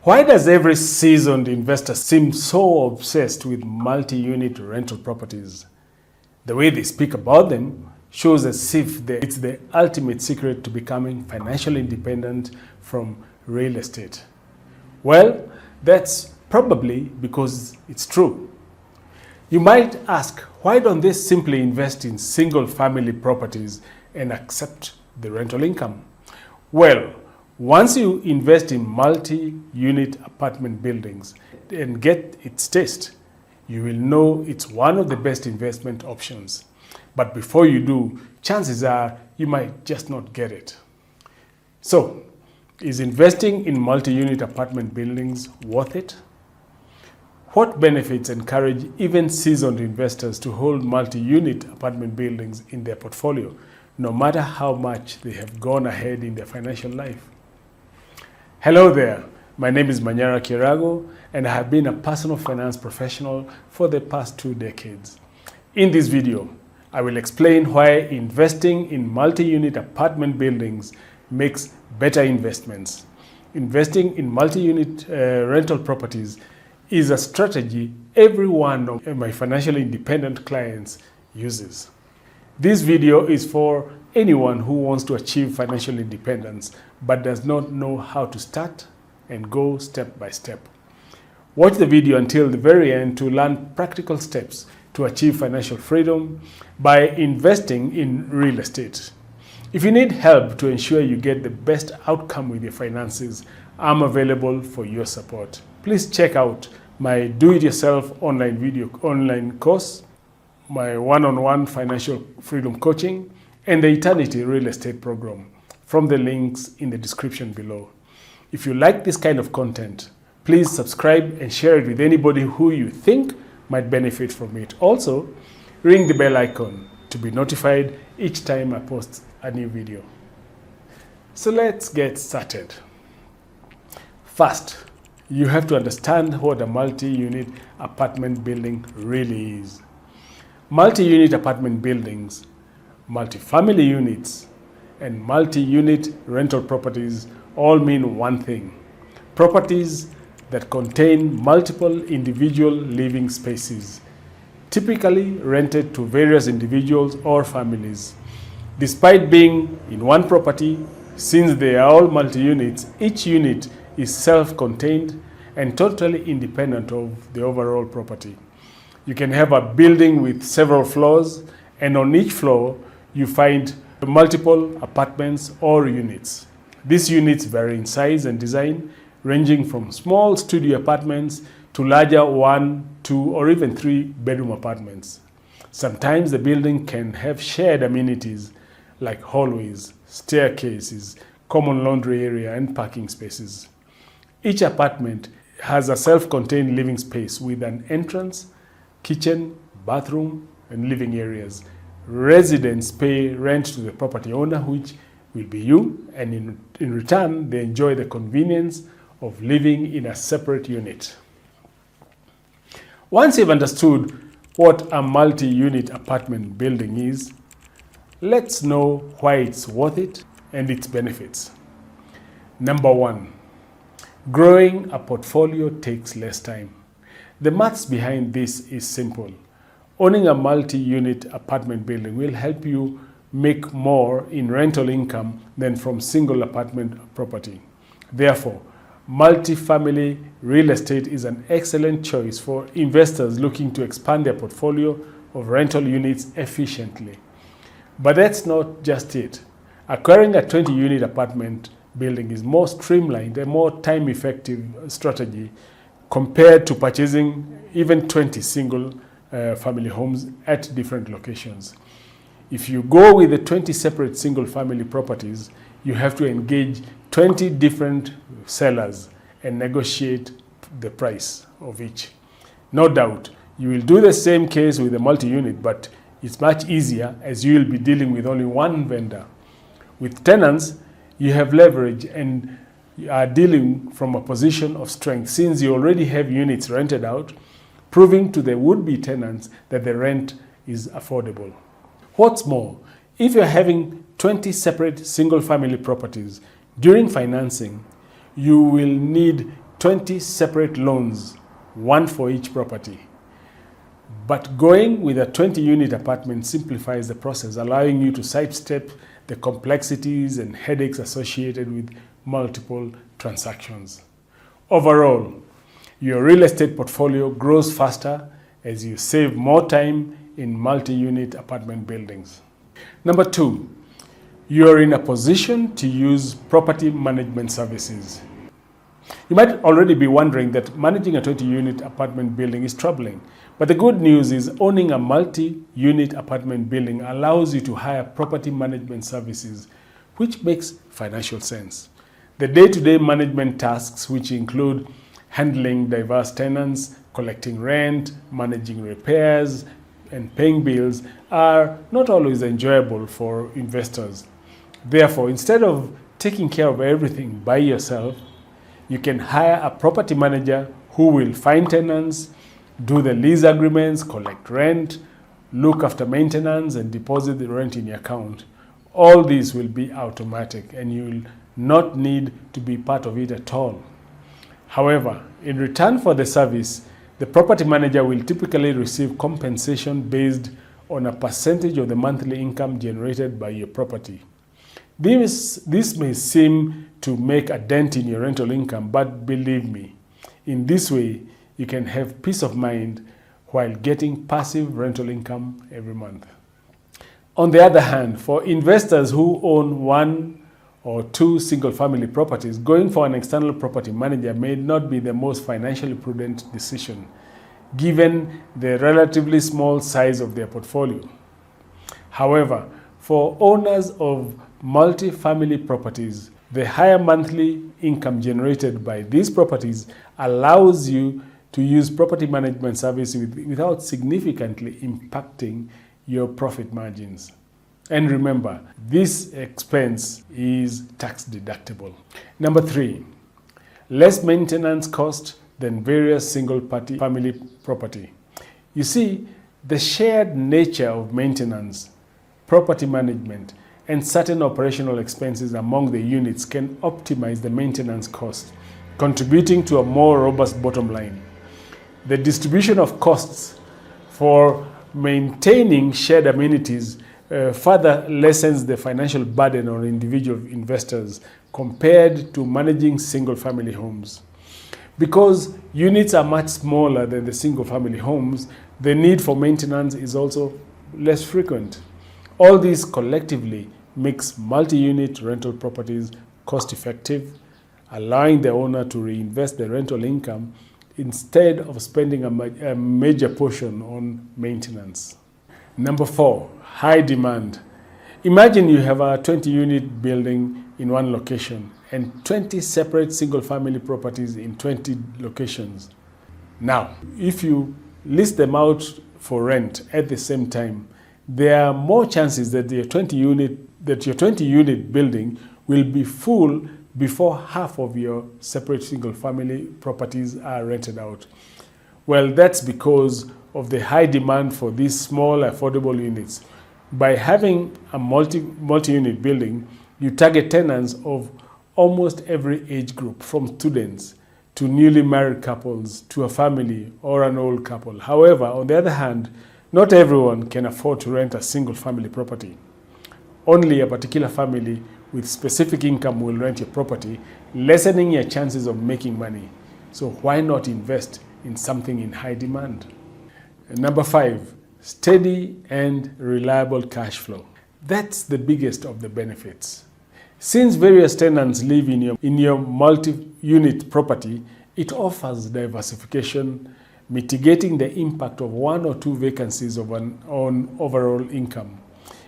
Why does every seasoned investor seem so obsessed with multi-unit rental properties? The way they speak about them shows as if it's the ultimate secret to becoming financially independent from real estate. Well, that's probably because it's true. You might ask, why don't they simply invest in single-family properties and accept the rental income? Well, once you invest in multi-unit apartment buildings and get its taste, you will know it's one of the best investment options. But before you do, chances are you might just not get it. So, is investing in multi-unit apartment buildings worth it? What benefits encourage even seasoned investors to hold multi-unit apartment buildings in their portfolio, no matter how much they have gone ahead in their financial life? Hello there, my name is Manyara Kirago, and I have been a personal finance professional for the past 2 decades. In this video, I will explain why investing in multi-unit apartment buildings makes better investments. Investing in multi-unit rental properties is a strategy every one of my financially independent clients uses. This video is for anyone who wants to achieve financial independence but does not know how to start and go step by step. Watch the video until the very end to learn practical steps to achieve financial freedom by investing in real estate. If you need help to ensure you get the best outcome with your finances, I'm available for your support. Please check out my do-it-yourself online course, my one-on-one financial freedom coaching, and the Eternity Real Estate Program from the links in the description below. If you like this kind of content, please subscribe and share it with anybody who you think might benefit from it. Also, ring the bell icon to be notified each time I post a new video. So let's get started. First, you have to understand what a multi-unit apartment building really is. Multi-unit apartment buildings, multi-family units, and multi-unit rental properties all mean one thing: properties that contain multiple individual living spaces, typically rented to various individuals or families. Despite being in one property, since they are all multi-units, each unit is self-contained and totally independent of the overall property. You can have a building with several floors, and on each floor you find multiple apartments or units. These units vary in size and design, ranging from small studio apartments to larger 1, 2, or even 3 bedroom apartments. Sometimes the building can have shared amenities like hallways, staircases, common laundry area, and parking spaces. Each apartment has a self-contained living space with an entrance, kitchen, bathroom, and living areas. Residents pay rent to the property owner, which will be you, and in return, they enjoy the convenience of living in a separate unit. Once you've understood what a multi-unit apartment building is, let's know why it's worth it and its benefits. Number 1, growing a portfolio takes less time. The maths behind this is simple. Owning a multi-unit apartment building will help you make more in rental income than from single apartment property. Therefore, multi-family real estate is an excellent choice for investors looking to expand their portfolio of rental units efficiently. But that's not just it. Acquiring a 20-unit apartment building is more streamlined and more time-effective strategy compared to purchasing even 20 single family homes at different locations. If you go with the 20 separate single family properties, you have to engage 20 different sellers and negotiate the price of each. No doubt, you will do the same case with a multi-unit, but it's much easier as you will be dealing with only one vendor. With tenants, you have leverage and you are dealing from a position of strength since you already have units rented out, proving to the would-be tenants that the rent is affordable. What's more, if you're having 20 separate single-family properties, during financing, you will need 20 separate loans, one for each property. But going with a 20-unit apartment simplifies the process, allowing you to sidestep the complexities and headaches associated with multiple transactions. Overall, your real estate portfolio grows faster as you save more time in multi-unit apartment buildings. Number 2, you are in a position to use property management services. You might already be wondering that managing a 20-unit apartment building is troubling, but the good news is owning a multi-unit apartment building allows you to hire property management services, which makes financial sense. The day-to-day management tasks, which include handling diverse tenants, collecting rent, managing repairs, and paying bills, are not always enjoyable for investors. Therefore, instead of taking care of everything by yourself, you can hire a property manager who will find tenants, do the lease agreements, collect rent, look after maintenance, and deposit the rent in your account. All these will be automatic and you will not need to be part of it at all. However, in return for the service, the property manager will typically receive compensation based on a percentage of the monthly income generated by your property. This may seem to make a dent in your rental income, but believe me, in this way, you can have peace of mind while getting passive rental income every month. On the other hand, for investors who own 1 or 2 single-family properties, going for an external property manager may not be the most financially prudent decision, given the relatively small size of their portfolio. However, for owners of multi-family properties, the higher monthly income generated by these properties allows you to use property management services without significantly impacting your profit margins. And remember, this expense is tax deductible. Number 3, less maintenance cost than various family property. You see, the shared nature of maintenance, property management, and certain operational expenses among the units can optimize the maintenance cost, contributing to a more robust bottom line. The distribution of costs for maintaining shared amenities further lessens the financial burden on individual investors compared to managing single-family homes. Because units are much smaller than the single-family homes, the need for maintenance is also less frequent. All these collectively makes multi-unit rental properties cost-effective, allowing the owner to reinvest the rental income instead of spending a major portion on maintenance. Number 4, high demand. Imagine you have a 20-unit building in one location and 20 separate single-family properties in 20 locations. Now, if you list them out for rent at the same time, there are more chances that your 20-unit building will be full before half of your separate single-family properties are rented out. Well, that's because of the high demand for these small, affordable units. By having a multi-unit building, you target tenants of almost every age group, from students to newly married couples to a family or an old couple. However, on the other hand, not everyone can afford to rent a single-family property. Only a particular family with specific income will rent your property, lessening your chances of making money. So why not invest in something in high demand? And number 5, steady and reliable cash flow. That's the biggest of the benefits. Since various tenants live in your multi-unit property, it offers diversification, mitigating the impact of 1 or 2 vacancies on overall income.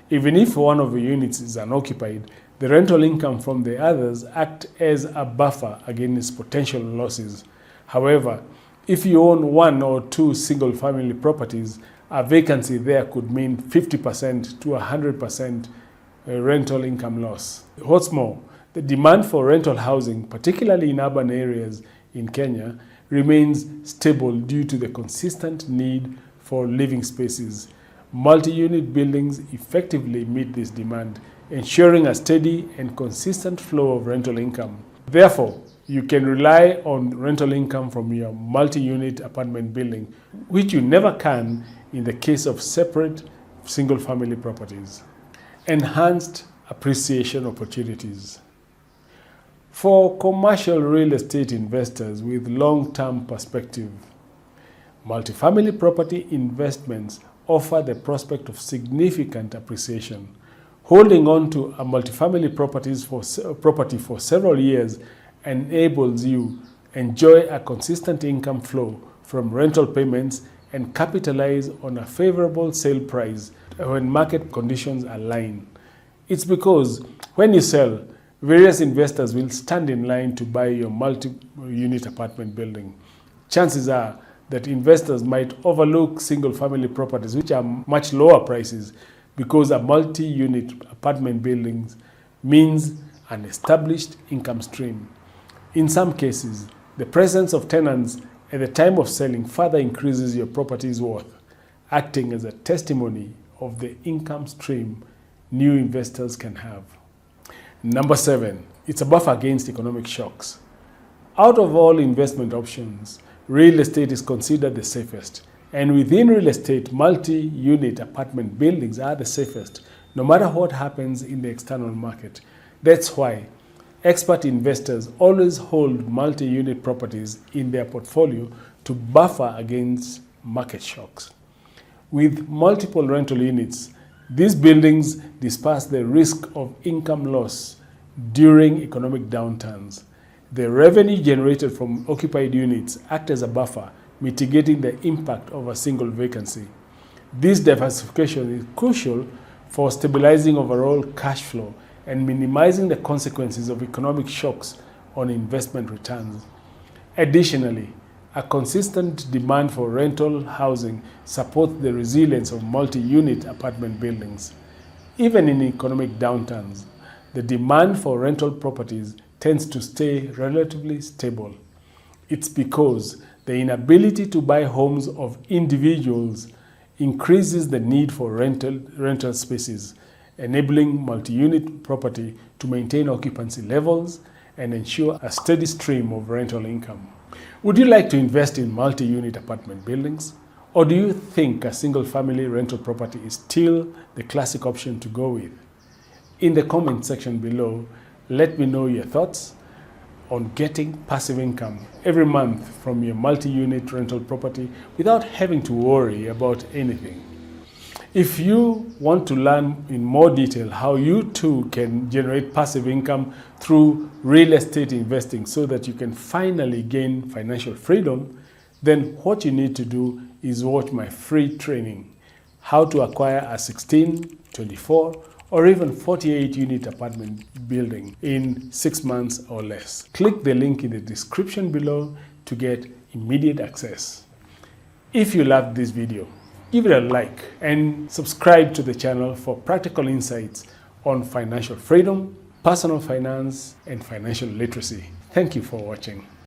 Even if one of the units is unoccupied, the rental income from the others act as a buffer against potential losses. However, if you own 1 or 2 single-family properties, a vacancy there could mean 50% to 100% rental income loss. What's more, the demand for rental housing, particularly in urban areas in Kenya, remains stable due to the consistent need for living spaces. Multi-unit buildings effectively meet this demand, ensuring a steady and consistent flow of rental income. Therefore, You can rely on rental income from your multi-unit apartment building, which you never can in the case of separate single-family properties. Enhanced appreciation opportunities. For commercial real estate investors with long-term perspective, multifamily property investments offer the prospect of significant appreciation. Holding on to a multifamily property for several years enables you enjoy a consistent income flow from rental payments and capitalize on a favorable sale price when market conditions align. It's because when you sell, various investors will stand in line to buy your multi-unit apartment building. Chances are that investors might overlook single-family properties, which are much lower prices, because a multi-unit apartment building means an established income stream. In some cases, the presence of tenants at the time of selling further increases your property's worth, acting as a testimony of the income stream new investors can have. Number 7, it's a buffer against economic shocks. Out of all investment options, real estate is considered the safest. And within real estate, multi-unit apartment buildings are the safest, no matter what happens in the external market. That's why expert investors always hold multi-unit properties in their portfolio to buffer against market shocks. With multiple rental units, these buildings disperse the risk of income loss during economic downturns. The revenue generated from occupied units act as a buffer, mitigating the impact of a single vacancy. This diversification is crucial for stabilizing overall cash flow and minimizing the consequences of economic shocks on investment returns. Additionally, a consistent demand for rental housing supports the resilience of multi-unit apartment buildings. Even in economic downturns, the demand for rental properties tends to stay relatively stable. It's because the inability to buy homes of individuals increases the need for rental spaces, enabling multi-unit property to maintain occupancy levels and ensure a steady stream of rental income. Would you like to invest in multi-unit apartment buildings? Or do you think a single-family rental property is still the classic option to go with? In the comment section below, let me know your thoughts on getting passive income every month from your multi-unit rental property without having to worry about anything. If you want to learn in more detail how you too can generate passive income through real estate investing so that you can finally gain financial freedom, then what you need to do is watch my free training, How to Acquire a 16, 24, or even 48-unit apartment building in 6 months or less. Click the link in the description below to get immediate access. If you loved this video, give it a like and subscribe to the channel for practical insights on financial freedom, personal finance, and financial literacy. Thank you for watching.